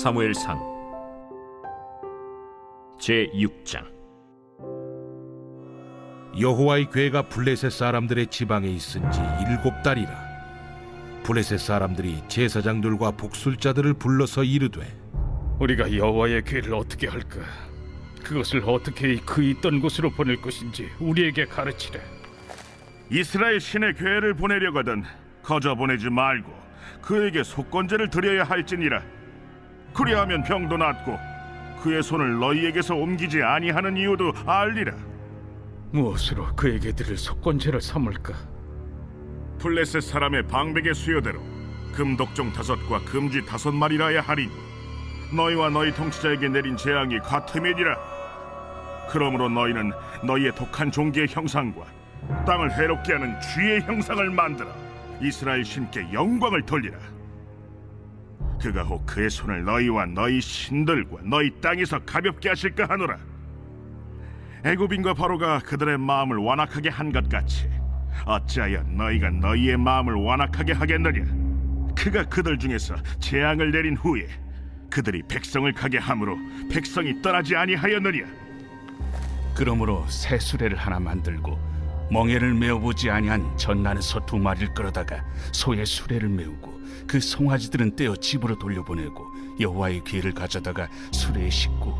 사무엘상 제6장. 여호와의 궤가 블레셋 사람들의 지방에 있은 지 7달이라. 블레셋 사람들이 제사장들과 복술자들을 불러서 이르되, 우리가 여호와의 궤를 어떻게 할까? 그것을 어떻게 그 있던 곳으로 보낼 것인지 우리에게 가르치래. 이스라엘 신의 궤를 보내려거든 거저 보내지 말고 그에게 속건제를 드려야 할지니라. 그리하면 병도 낫고 그의 손을 너희에게서 옮기지 아니하는 이유도 알리라. 무엇으로 그에게 드릴 속건제를 삼을까? 블레셋 사람의 방백의 수요대로 금독종 5과 금쥐 5마리라야 하리니 너희와 너희 통치자에게 내린 재앙이 같음이니라. 그러므로 너희는 너희의 독한 종기의 형상과 땅을 해롭게 하는 쥐의 형상을 만들어 이스라엘 신께 영광을 돌리라. 그가 혹 그의 손을 너희와 너희 신들과 너희 땅에서 가볍게 하실까 하노라. 애굽인과 바로가 그들의 마음을 완악하게 한 것 같이 어찌하여 너희가 너희의 마음을 완악하게 하겠느냐. 그가 그들 중에서 재앙을 내린 후에 그들이 백성을 가게 함으로 백성이 떠나지 아니하였느냐. 그러므로 새 수레를 하나 만들고 멍에를 메어보지 아니한 젖나는 소 2마리를 끌어다가 소의 수레를 메우고 그 송아지들은 떼어 집으로 돌려보내고 여호와의 궤를 가져다가 수레에 싣고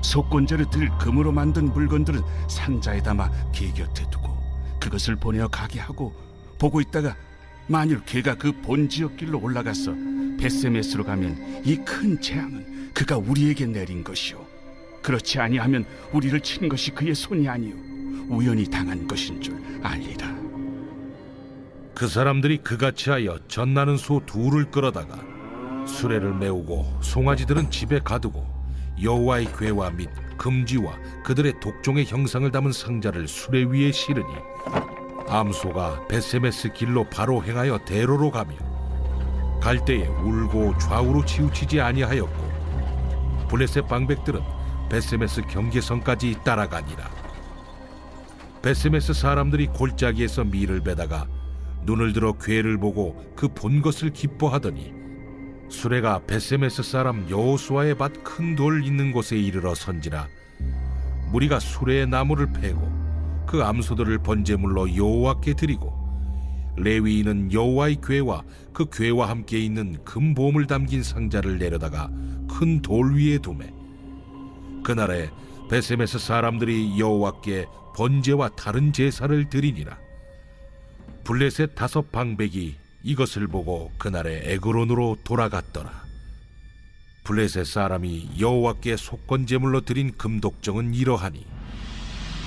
속건제를 들 금으로 만든 물건들은 상자에 담아 궤 곁에 두고 그것을 보내어 가게 하고, 보고 있다가 만일 궤가 그 본 지역길로 올라가서 벳세메스로 가면 이 큰 재앙은 그가 우리에게 내린 것이요, 그렇지 아니하면 우리를 친 것이 그의 손이 아니요 우연히 당한 것인 줄 알리라. 그 사람들이 그같이 하여 젖나는 소 2를 끌어다가 수레를 메우고 송아지들은 집에 가두고 여호와의 궤와 및 금지와 그들의 독종의 형상을 담은 상자를 수레 위에 실으니 암소가 벳세메스 길로 바로 행하여 대로로 가며 갈 때에 울고 좌우로 치우치지 아니하였고, 블레셋 방백들은 벳세메스 경계선까지 따라가니라. 벳세메스 사람들이 골짜기에서 밀을 베다가 눈을 들어 궤를 보고 그 본 것을 기뻐하더니 수레가 벳세메스 사람 여호수아의 밭 큰 돌 있는 곳에 이르러 선지라. 무리가 수레의 나무를 패고 그 암소들을 번제물로 여호와께 드리고 레위인은 여호와의 궤와 그 궤와 함께 있는 금보물 담긴 상자를 내려다가 큰 돌 위에 두매. 그날에 벳세메스 사람들이 여호와께 번제와 다른 제사를 드리니라. 블레셋 5 방백이 이것을 보고 그날에 에그론으로 돌아갔더라. 블레셋 사람이 여호와께 속건제물로 드린 금독정은 이러하니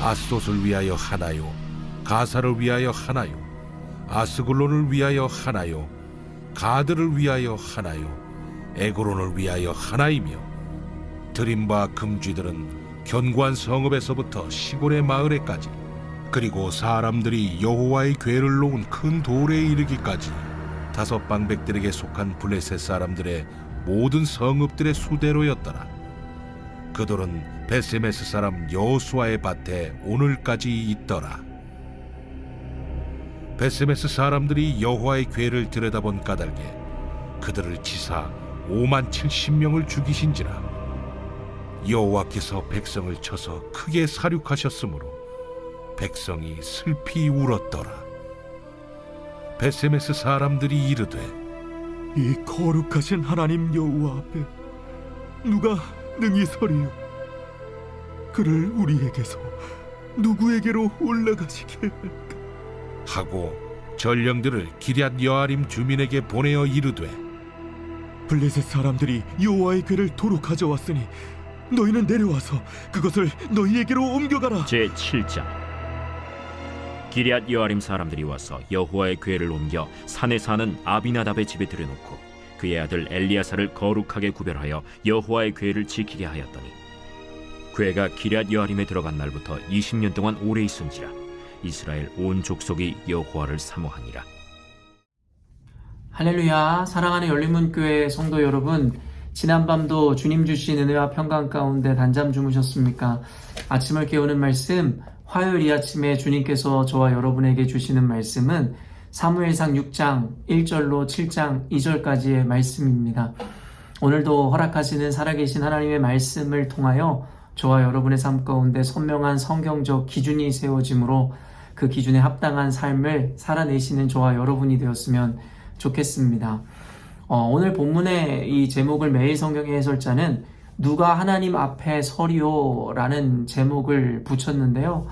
아스돗을 위하여 하나요, 가사를 위하여 하나요, 아스글론을 위하여 하나요, 가드를 위하여 하나요, 에그론을 위하여 하나이며, 드린 바 금쥐들은 견고한 성읍에서부터 시골의 마을에까지, 그리고 사람들이 여호와의 궤를 놓은 큰 돌에 이르기까지 5 방백들에게 속한 블레셋 사람들의 모든 성읍들의 수대로였더라. 그 돌은 벳세메스 사람 여호수아의 밭에 오늘까지 있더라. 벳세메스 사람들이 여호와의 궤를 들여다본 까닭에 그들을 치사 570명을 죽이신지라. 여호와께서 백성을 쳐서 크게 사륙하셨으므로 백성이 슬피 울었더라. 벳세메스 사람들이 이르되, 이 거룩하신 하나님 여호와 앞에 누가 능히 서리요? 그를 우리에게서 누구에게로 올라가시게 할까? 하고 전령들을 기럇 여아림 주민에게 보내어 이르되, 블레셋 사람들이 여호와의 궤를 도로 가져왔으니 너희는 내려와서 그것을 너희에게로 옮겨가라. 제7장. 기럇 여아림 사람들이 와서 여호와의 궤를 옮겨 산에 사는 아비나답의 집에 들여놓고 그의 아들 엘리야사를 거룩하게 구별하여 여호와의 궤를 지키게 하였더니, 궤가 기럇 여아림에 들어간 날부터 20년 동안 오래 있은지라. 이스라엘 온 족속이 여호와를 사모하니라. 할렐루야. 사랑하는 열린문교회 성도 여러분, 지난밤도 주님 주신 은혜와 평강 가운데 단잠 주무셨습니까? 아침을 깨우는 말씀, 화요일 이 아침에 주님께서 저와 여러분에게 주시는 말씀은 사무엘상 6장 1절로 7장 2절까지의 말씀입니다. 오늘도 허락하시는 살아계신 하나님의 말씀을 통하여 저와 여러분의 삶 가운데 선명한 성경적 기준이 세워지므로 그 기준에 합당한 삶을 살아내시는 저와 여러분이 되었으면 좋겠습니다. 오늘 본문의 이 제목을 매일 성경의 해설자는 누가 하나님 앞에 서리오 라는 제목을 붙였는데요.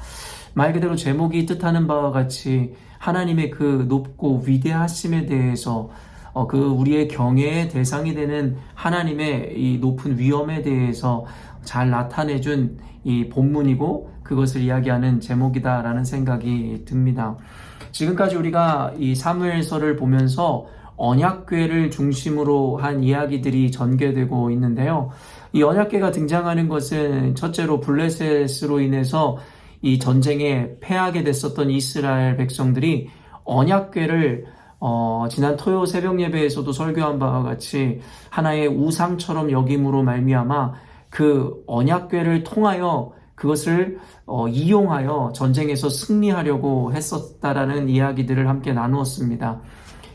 말 그대로 제목이 뜻하는 바와 같이 하나님의 그 높고 위대하심에 대해서 그 우리의 경외의 대상이 되는 하나님의 이 높은 위엄에 대해서 잘 나타내준 이 본문이고 그것을 이야기하는 제목이다라는 생각이 듭니다. 지금까지 우리가 이 사무엘서를 보면서 언약궤를 중심으로 한 이야기들이 전개되고 있는데요. 이 언약궤가 등장하는 것은 첫째로 블레셋으로 인해서 이 전쟁에 패하게 됐었던 이스라엘 백성들이 언약궤를 지난 토요 새벽 예배에서도 설교한 바와 같이 하나의 우상처럼 여김으로 말미암아 그 언약궤를 통하여 그것을 이용하여 전쟁에서 승리하려고 했었다라는 이야기들을 함께 나누었습니다.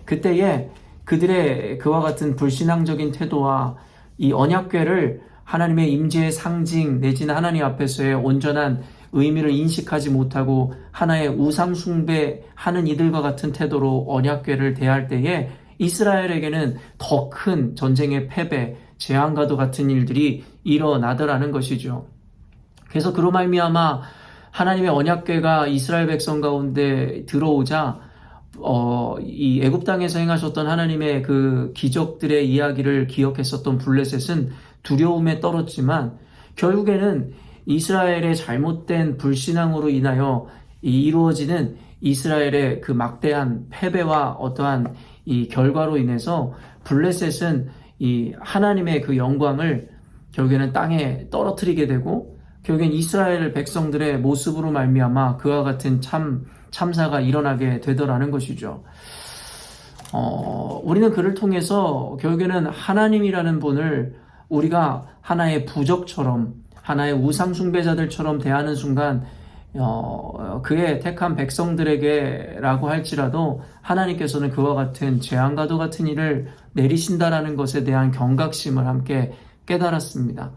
그때에 그들의 그와 같은 불신앙적인 태도와 이 언약궤를 하나님의 임재의 상징 내지는 하나님 앞에서의 온전한 의미를 인식하지 못하고 하나의 우상 숭배하는 이들과 같은 태도로 언약궤를 대할 때에 이스라엘에게는 더 큰 전쟁의 패배, 재앙과도 같은 일들이 일어나더라는 것이죠. 그래서 그로 말미암아 하나님의 언약궤가 이스라엘 백성 가운데 들어오자 이 애굽 땅에서 행하셨던 하나님의 그 기적들의 이야기를 기억했었던 블레셋은 두려움에 떨었지만 결국에는 이스라엘의 잘못된 불신앙으로 인하여 이루어지는 이스라엘의 그 막대한 패배와 어떠한 이 결과로 인해서 블레셋은 이 하나님의 그 영광을 결국에는 땅에 떨어뜨리게 되고 결국엔 이스라엘 백성들의 모습으로 말미암아 그와 같은 참사가 일어나게 되더라는 것이죠. 우리는 그를 통해서 결국에는 하나님이라는 분을 우리가 하나의 부적처럼 하나의 우상 숭배자들처럼 대하는 순간 그의 택한 백성들에게라고 할지라도 하나님께서는 그와 같은 재앙과도 같은 일을 내리신다라는 것에 대한 경각심을 함께 깨달았습니다.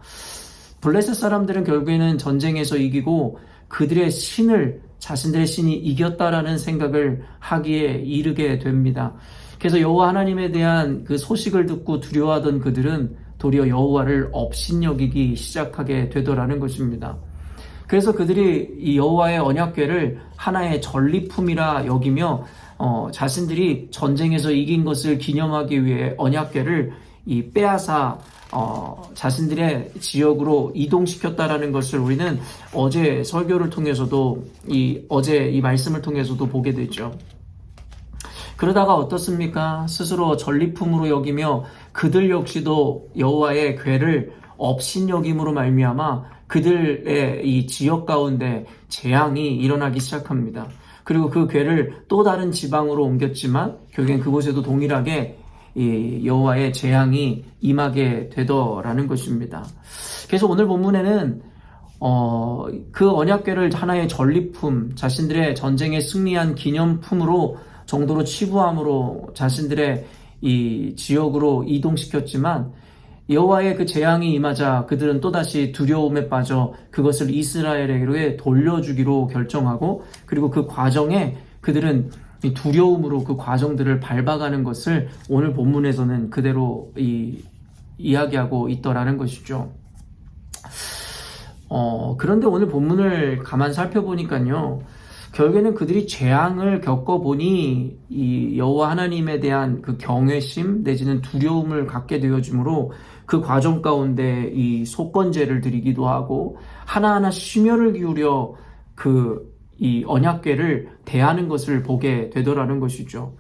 블레셋 사람들은 결국에는 전쟁에서 이기고 그들의 신을 자신들의 신이 이겼다라는 생각을 하기에 이르게 됩니다. 그래서 여호와 하나님에 대한 그 소식을 듣고 두려워하던 그들은 도리어 여호와를 업신여기기 시작하게 되더라는 것입니다. 그래서 그들이 이 여호와의 언약궤를 하나의 전리품이라 여기며 자신들이 전쟁에서 이긴 것을 기념하기 위해 언약궤를 빼앗아 자신들의 지역으로 이동시켰다라는 것을 우리는 어제 설교를 통해서도 어제 이 말씀을 통해서도 보게 되죠. 그러다가 어떻습니까? 스스로 전리품으로 여기며 그들 역시도 여호와의 궤를 업신여김으로 말미암아 그들의 이 지역 가운데 재앙이 일어나기 시작합니다. 그리고 그 궤를 또 다른 지방으로 옮겼지만 결국엔 그곳에도 동일하게 이 여호와의 재앙이 임하게 되더라는 것입니다. 그래서 오늘 본문에는 그 언약궤를 하나의 전리품, 자신들의 전쟁에 승리한 기념품으로 정도로 치부함으로 자신들의 이 지역으로 이동시켰지만 여호와의 그 재앙이 임하자 그들은 또다시 두려움에 빠져 그것을 이스라엘에게 돌려주기로 결정하고 그리고 그 과정에 그들은 이 두려움으로 그 과정들을 밟아가는 것을 오늘 본문에서는 그대로 이야기하고 있더라는 것이죠. 그런데 오늘 본문을 가만 살펴보니까요. 결국에는 그들이 재앙을 겪어보니 이 여호와 하나님에 대한 그 경외심 내지는 두려움을 갖게 되어지므로 그 과정 가운데 이 속건제를 드리기도 하고 하나하나 심혈을 기울여 이 언약궤를 대하는 것을 보게 되더라는 것이죠.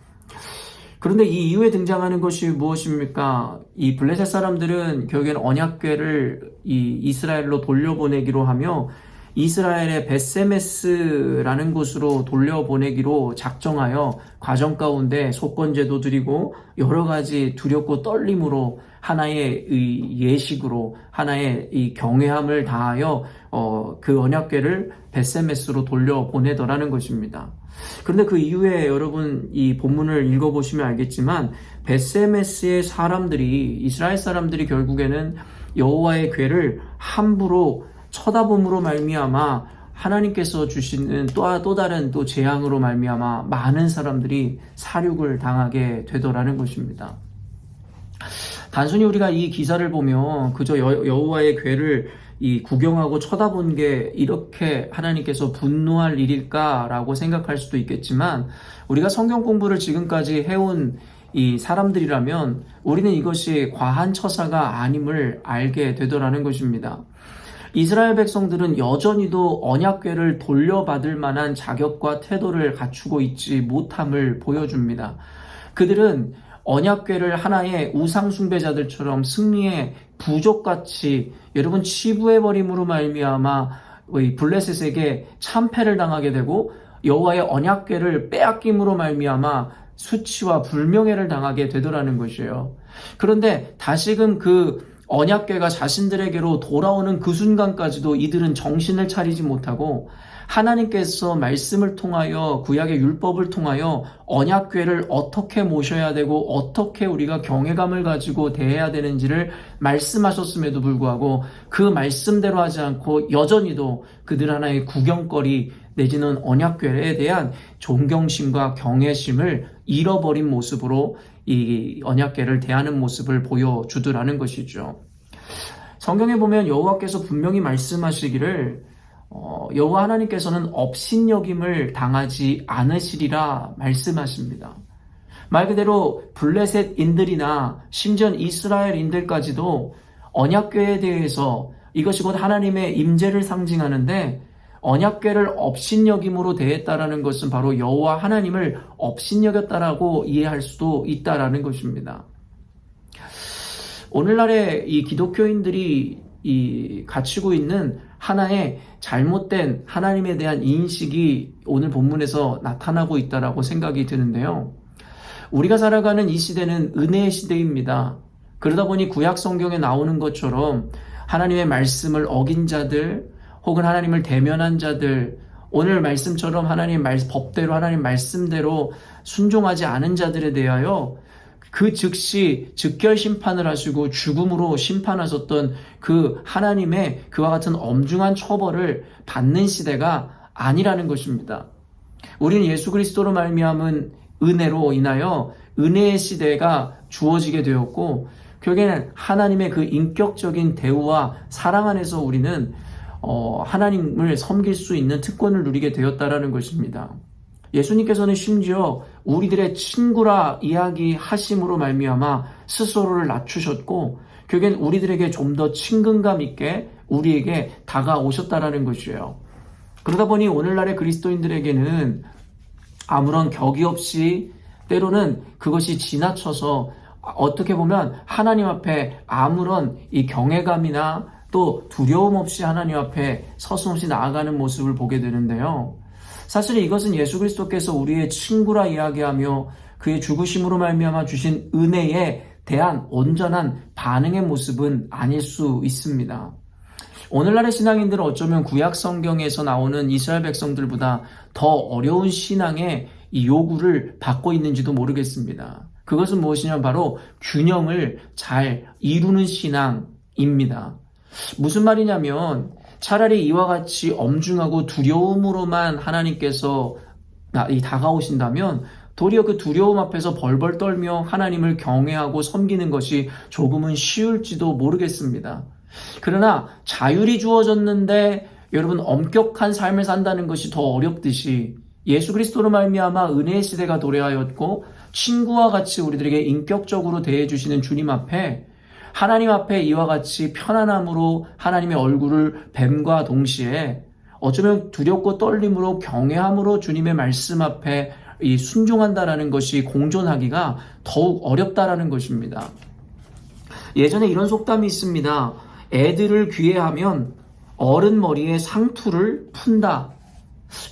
그런데 이 이후에 등장하는 것이 무엇입니까? 이 블레셋 사람들은 결국에는 언약궤를 이 이스라엘로 돌려보내기로 하며 이스라엘의 벳세메스라는 곳으로 돌려보내기로 작정하여 과정 가운데 속건제도 드리고 여러 가지 두렵고 떨림으로 하나의 이 예식으로 하나의 이 경외함을 다하여 그 언약궤를 벳세메스로 돌려보내더라는 것입니다. 그런데 그 이후에 여러분 이 본문을 읽어보시면 알겠지만 벳세메스의 사람들이 이스라엘 사람들이 결국에는 여호와의 궤를 함부로 쳐다봄으로 말미암아 하나님께서 주시는 또 다른 또 재앙으로 말미암아 많은 사람들이 사륙을 당하게 되더라는 것입니다. 단순히 우리가 이 기사를 보면 그저 여호와의 궤를 이 구경하고 쳐다본 게 이렇게 하나님께서 분노할 일일까라고 생각할 수도 있겠지만 우리가 성경 공부를 지금까지 해온 이 사람들이라면 우리는 이것이 과한 처사가 아님을 알게 되더라는 것입니다. 이스라엘 백성들은 여전히도 언약궤를 돌려받을 만한 자격과 태도를 갖추고 있지 못함을 보여줍니다. 그들은 언약궤를 하나의 우상숭배자들처럼 승리의 부족같이 여러분 치부해버림으로 말미암아 블레셋에게 참패를 당하게 되고 여호와의 언약궤를 빼앗김으로 말미암아 수치와 불명예를 당하게 되더라는 것이에요. 그런데 다시금 그 언약궤가 자신들에게로 돌아오는 그 순간까지도 이들은 정신을 차리지 못하고 하나님께서 말씀을 통하여 구약의 율법을 통하여 언약궤를 어떻게 모셔야 되고 어떻게 우리가 경외감을 가지고 대해야 되는지를 말씀하셨음에도 불구하고 그 말씀대로 하지 않고 여전히도 그들 하나의 구경거리 내지는 언약궤에 대한 존경심과 경외심을 잃어버린 모습으로 이 언약궤를 대하는 모습을 보여주더라는 것이죠. 성경에 보면 여호와께서 분명히 말씀하시기를 여호와 하나님께서는 업신여김을 당하지 않으시리라 말씀하십니다. 말 그대로 블레셋인들이나 심지어 이스라엘인들까지도 언약궤에 대해서 이것이 곧 하나님의 임재를 상징하는데 언약궤를 업신여김으로 대했다라는 것은 바로 여호와 하나님을 업신여겼다라고 이해할 수도 있다라는 것입니다. 오늘날의 이 기독교인들이 갖추고 있는 하나의 잘못된 하나님에 대한 인식이 오늘 본문에서 나타나고 있다라고 생각이 드는데요. 우리가 살아가는 이 시대는 은혜의 시대입니다. 그러다 보니 구약 성경에 나오는 것처럼 하나님의 말씀을 어긴 자들 혹은 하나님을 대면한 자들, 오늘 말씀처럼 하나님 법대로 하나님 말씀대로 순종하지 않은 자들에 대하여 그 즉시 즉결 심판을 하시고 죽음으로 심판하셨던 그 하나님의 그와 같은 엄중한 처벌을 받는 시대가 아니라는 것입니다. 우리는 예수 그리스도로 말미암은 은혜로 인하여 은혜의 시대가 주어지게 되었고 결국에는 하나님의 그 인격적인 대우와 사랑 안에서 우리는 하나님을 섬길 수 있는 특권을 누리게 되었다라는 것입니다. 예수님께서는 심지어 우리들의 친구라 이야기하심으로 말미암아 스스로를 낮추셨고 결국엔 우리들에게 좀 더 친근감 있게 우리에게 다가오셨다라는 것이에요. 그러다 보니 오늘날의 그리스도인들에게는 아무런 격이 없이 때로는 그것이 지나쳐서 어떻게 보면 하나님 앞에 아무런 이 경외감이나 또 두려움 없이 하나님 앞에 서슴없이 나아가는 모습을 보게 되는데요. 사실 이것은 예수 그리스도께서 우리의 친구라 이야기하며 그의 죽으심으로 말미암아 주신 은혜에 대한 온전한 반응의 모습은 아닐 수 있습니다. 오늘날의 신앙인들은 어쩌면 구약 성경에서 나오는 이스라엘 백성들보다 더 어려운 신앙의 이 요구를 받고 있는지도 모르겠습니다. 그것은 무엇이냐면 바로 균형을 잘 이루는 신앙입니다. 무슨 말이냐면 차라리 이와 같이 엄중하고 두려움으로만 하나님께서 다가오신다면 도리어 그 두려움 앞에서 벌벌 떨며 하나님을 경외하고 섬기는 것이 조금은 쉬울지도 모르겠습니다. 그러나 자율이 주어졌는데 여러분 엄격한 삶을 산다는 것이 더 어렵듯이 예수 그리스도로 말미암아 은혜의 시대가 도래하였고 친구와 같이 우리들에게 인격적으로 대해주시는 주님 앞에 하나님 앞에 이와 같이 편안함으로 하나님의 얼굴을 뱀과 동시에 어쩌면 두렵고 떨림으로 경외함으로 주님의 말씀 앞에 이 순종한다라는 것이 공존하기가 더욱 어렵다라는 것입니다. 예전에 이런 속담이 있습니다. 애들을 귀해하면 어른 머리에 상투를 푼다.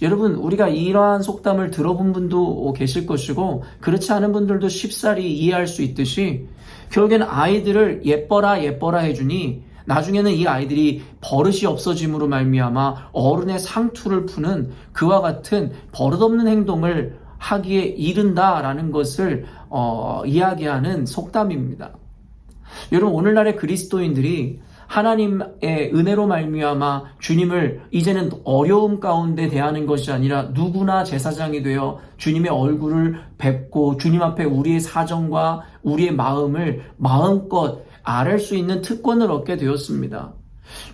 여러분, 우리가 이러한 속담을 들어본 분도 계실 것이고 그렇지 않은 분들도 쉽사리 이해할 수 있듯이 결국엔 아이들을 예뻐라 예뻐라 해주니 나중에는 이 아이들이 버릇이 없어짐으로 말미암아 어른의 상투를 푸는 그와 같은 버릇없는 행동을 하기에 이른다라는 것을 이야기하는 속담입니다. 여러분, 오늘날의 그리스도인들이 하나님의 은혜로 말미암아 주님을 이제는 어려움 가운데 대하는 것이 아니라 누구나 제사장이 되어 주님의 얼굴을 뵙고 주님 앞에 우리의 사정과 우리의 마음을 마음껏 아뢰 수 있는 특권을 얻게 되었습니다.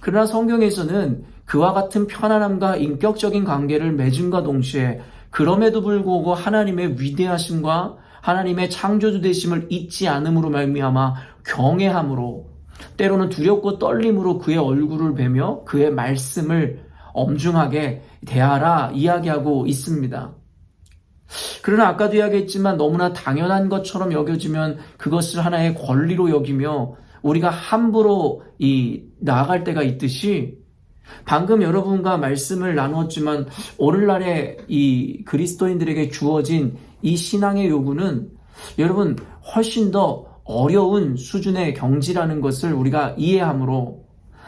그러나 성경에서는 그와 같은 편안함과 인격적인 관계를 맺음과 동시에 그럼에도 불구하고 하나님의 위대하심과 하나님의 창조주 되심을 잊지 않음으로 말미암아 경외함으로 때로는 두렵고 떨림으로 그의 얼굴을 뵈며 그의 말씀을 엄중하게 대하라 이야기하고 있습니다. 그러나 아까도 이야기했지만 너무나 당연한 것처럼 여겨지면 그것을 하나의 권리로 여기며 우리가 함부로 나아갈 때가 있듯이 방금 여러분과 말씀을 나누었지만 오늘날의 이 그리스도인들에게 주어진 이 신앙의 요구는 여러분 훨씬 더 어려운 수준의 경지라는 것을 우리가 이해하므로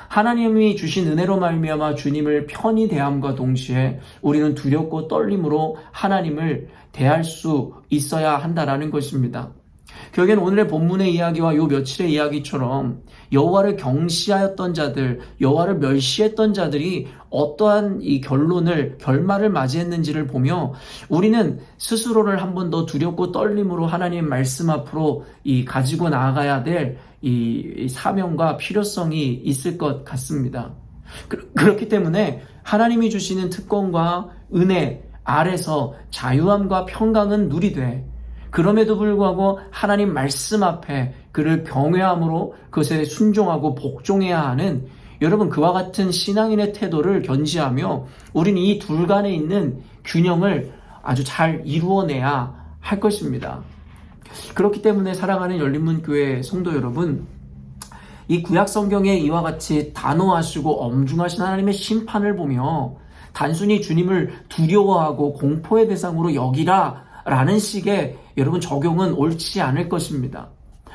하나님이 주신 은혜로 말미암아 주님을 편히 대함과 동시에 우리는 두렵고 떨림으로 하나님을 대할 수 있어야 한다라는 것입니다. 결국엔 오늘의 본문의 이야기와 요 며칠의 이야기처럼 여호와를 경시하였던 자들, 여호와를 멸시했던 자들이 어떠한 이 결말을 맞이했는지를 보며 우리는 스스로를 한 번 더 두렵고 떨림으로 하나님 말씀 앞으로 가지고 나아가야 될 이 사명과 필요성이 있을 것 같습니다. 그렇기 때문에 하나님이 주시는 특권과 은혜 아래서 자유함과 평강은 누리되 그럼에도 불구하고 하나님 말씀 앞에 그를 경외함으로 그것에 순종하고 복종해야 하는 여러분 그와 같은 신앙인의 태도를 견지하며 우리는 이 둘 간에 있는 균형을 아주 잘 이루어내야 할 것입니다. 그렇기 때문에 사랑하는 열린문교회 성도 여러분, 이 구약 성경에 이와 같이 단호하시고 엄중하신 하나님의 심판을 보며 단순히 주님을 두려워하고 공포의 대상으로 여기라 라는 식의 여러분 적용은 옳지 않을 것입니다.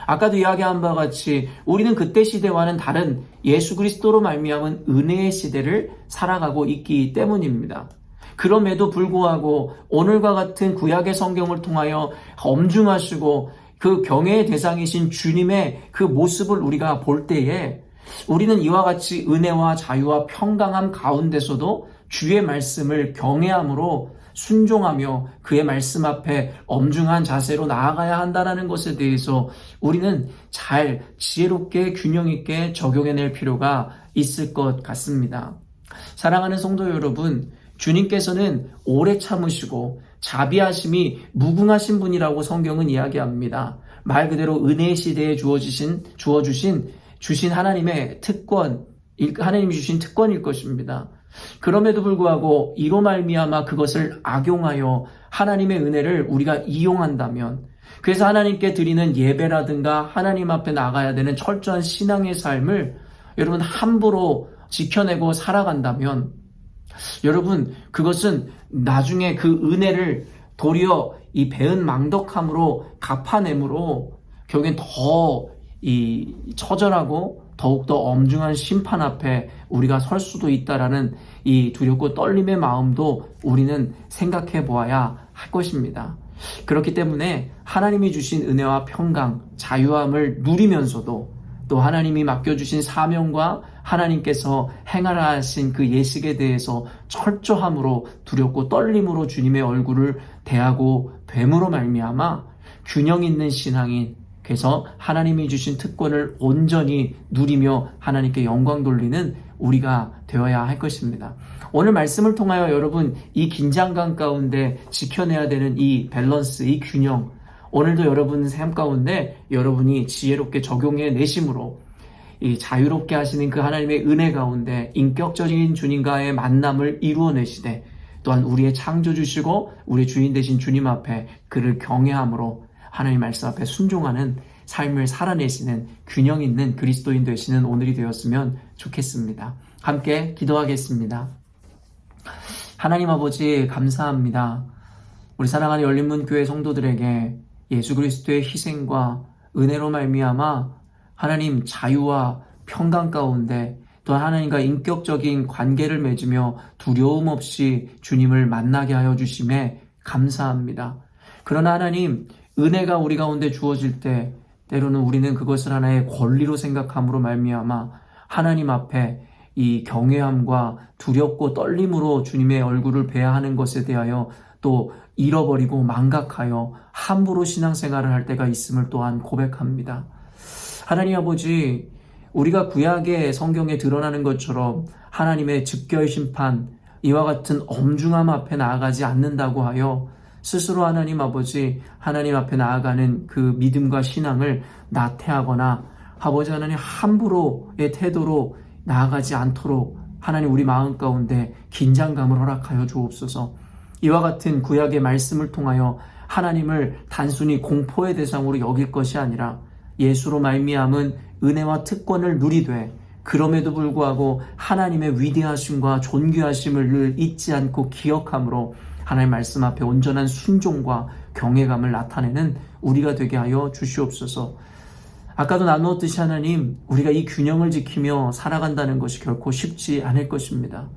아까도 이야기한 바와 같이 우리는 그때 시대와는 다른 예수 그리스도로 말미암은 은혜의 시대를 살아가고 있기 때문입니다. 그럼에도 불구하고 오늘과 같은 구약의 성경을 통하여 엄중하시고 그 경외의 대상이신 주님의 그 모습을 우리가 볼 때에 우리는 이와 같이 은혜와 자유와 평강함 가운데서도 주의 말씀을 경외함으로 순종하며 그의 말씀 앞에 엄중한 자세로 나아가야 한다는 것에 대해서 우리는 잘 지혜롭게 균형 있게 적용해낼 필요가 있을 것 같습니다. 사랑하는 성도 여러분, 주님께서는 오래 참으시고 자비하심이 무궁하신 분이라고 성경은 이야기합니다. 말 그대로 은혜의 시대에 주신 하나님의 특권, 하나님이 주신 특권일 것입니다. 그럼에도 불구하고 이로 말미암아 그것을 악용하여 하나님의 은혜를 우리가 이용한다면, 그래서 하나님께 드리는 예배라든가 하나님 앞에 나가야 되는 철저한 신앙의 삶을 여러분 함부로 지켜내고 살아간다면 여러분 그것은 나중에 그 은혜를 도리어 이 배은 망덕함으로 갚아내므로 결국엔 더 처절하고 더욱더 엄중한 심판 앞에 우리가 설 수도 있다라는 이 두렵고 떨림의 마음도 우리는 생각해 보아야 할 것입니다. 그렇기 때문에 하나님이 주신 은혜와 평강, 자유함을 누리면서도 또 하나님이 맡겨주신 사명과 하나님께서 행하라 하신 그 예식에 대해서 철저함으로 두렵고 떨림으로 주님의 얼굴을 대하고 됨으로 말미암아 균형 있는 신앙인, 그래서 하나님이 주신 특권을 온전히 누리며 하나님께 영광 돌리는 우리가 되어야 할 것입니다. 오늘 말씀을 통하여 여러분 이 긴장감 가운데 지켜내야 되는 이 밸런스, 이 균형, 오늘도 여러분 삶 가운데 여러분이 지혜롭게 적용해 내심으로 이 자유롭게 하시는 그 하나님의 은혜 가운데 인격적인 주님과의 만남을 이루어내시되 또한 우리의 창조주시고 우리의 주인 되신 주님 앞에 그를 경외함으로 하나님 말씀 앞에 순종하는 삶을 살아내시는 균형 있는 그리스도인 되시는 오늘이 되었으면 좋겠습니다. 함께 기도하겠습니다. 하나님 아버지 감사합니다. 우리 사랑하는 열린문교회 성도들에게 예수 그리스도의 희생과 은혜로 말미암아 하나님 자유와 평강 가운데 또한 하나님과 인격적인 관계를 맺으며 두려움 없이 주님을 만나게 하여 주심에 감사합니다. 그러나 하나님 은혜가 우리 가운데 주어질 때 때로는 우리는 그것을 하나의 권리로 생각함으로 말미암아 하나님 앞에 이 경외함과 두렵고 떨림으로 주님의 얼굴을 뵈야 하는 것에 대하여 또 잃어버리고 망각하여 함부로 신앙생활을 할 때가 있음을 또한 고백합니다. 하나님 아버지, 우리가 구약의 성경에 드러나는 것처럼 하나님의 즉결 심판, 이와 같은 엄중함 앞에 나아가지 않는다고 하여 스스로 하나님 아버지, 하나님 앞에 나아가는 그 믿음과 신앙을 나태하거나 아버지 하나님 함부로의 태도로 나아가지 않도록 하나님 우리 마음 가운데 긴장감을 허락하여 주옵소서. 이와 같은 구약의 말씀을 통하여 하나님을 단순히 공포의 대상으로 여길 것이 아니라 예수로 말미암은 은혜와 특권을 누리되 그럼에도 불구하고 하나님의 위대하심과 존귀하심을 늘 잊지 않고 기억함으로 하나님 말씀 앞에 온전한 순종과 경외감을 나타내는 우리가 되게 하여 주시옵소서. 아까도 나누었듯이 하나님, 우리가 이 균형을 지키며 살아간다는 것이 결코 쉽지 않을 것입니다.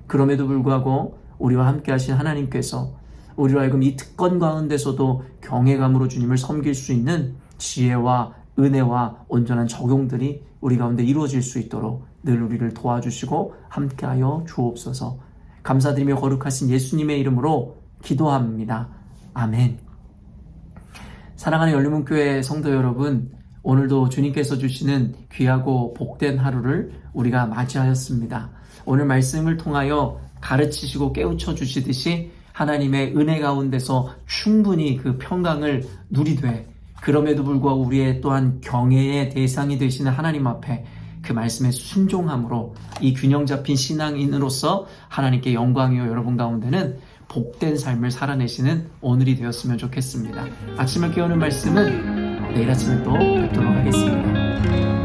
그럼에도 불구하고 우리와 함께 하신 하나님께서 우리로 하여금 이 특권 가운데서도 경외감으로 주님을 섬길 수 있는 지혜와 은혜와 온전한 적용들이 우리 가운데 이루어질 수 있도록 늘 우리를 도와주시고 함께하여 주옵소서. 감사드리며 거룩하신 예수님의 이름으로 기도합니다. 아멘. 사랑하는 열린문교회 성도 여러분, 오늘도 주님께서 주시는 귀하고 복된 하루를 우리가 맞이하였습니다. 오늘 말씀을 통하여 가르치시고 깨우쳐 주시듯이 하나님의 은혜 가운데서 충분히 그 평강을 누리되 그럼에도 불구하고 우리의 또한 경외의 대상이 되시는 하나님 앞에 그 말씀에 순종함으로 이 균형 잡힌 신앙인으로서 하나님께 영광이요 여러분 가운데는 복된 삶을 살아내시는 오늘이 되었으면 좋겠습니다. 아침을 깨우는 말씀은 내일 아침에 또 뵙도록 하겠습니다.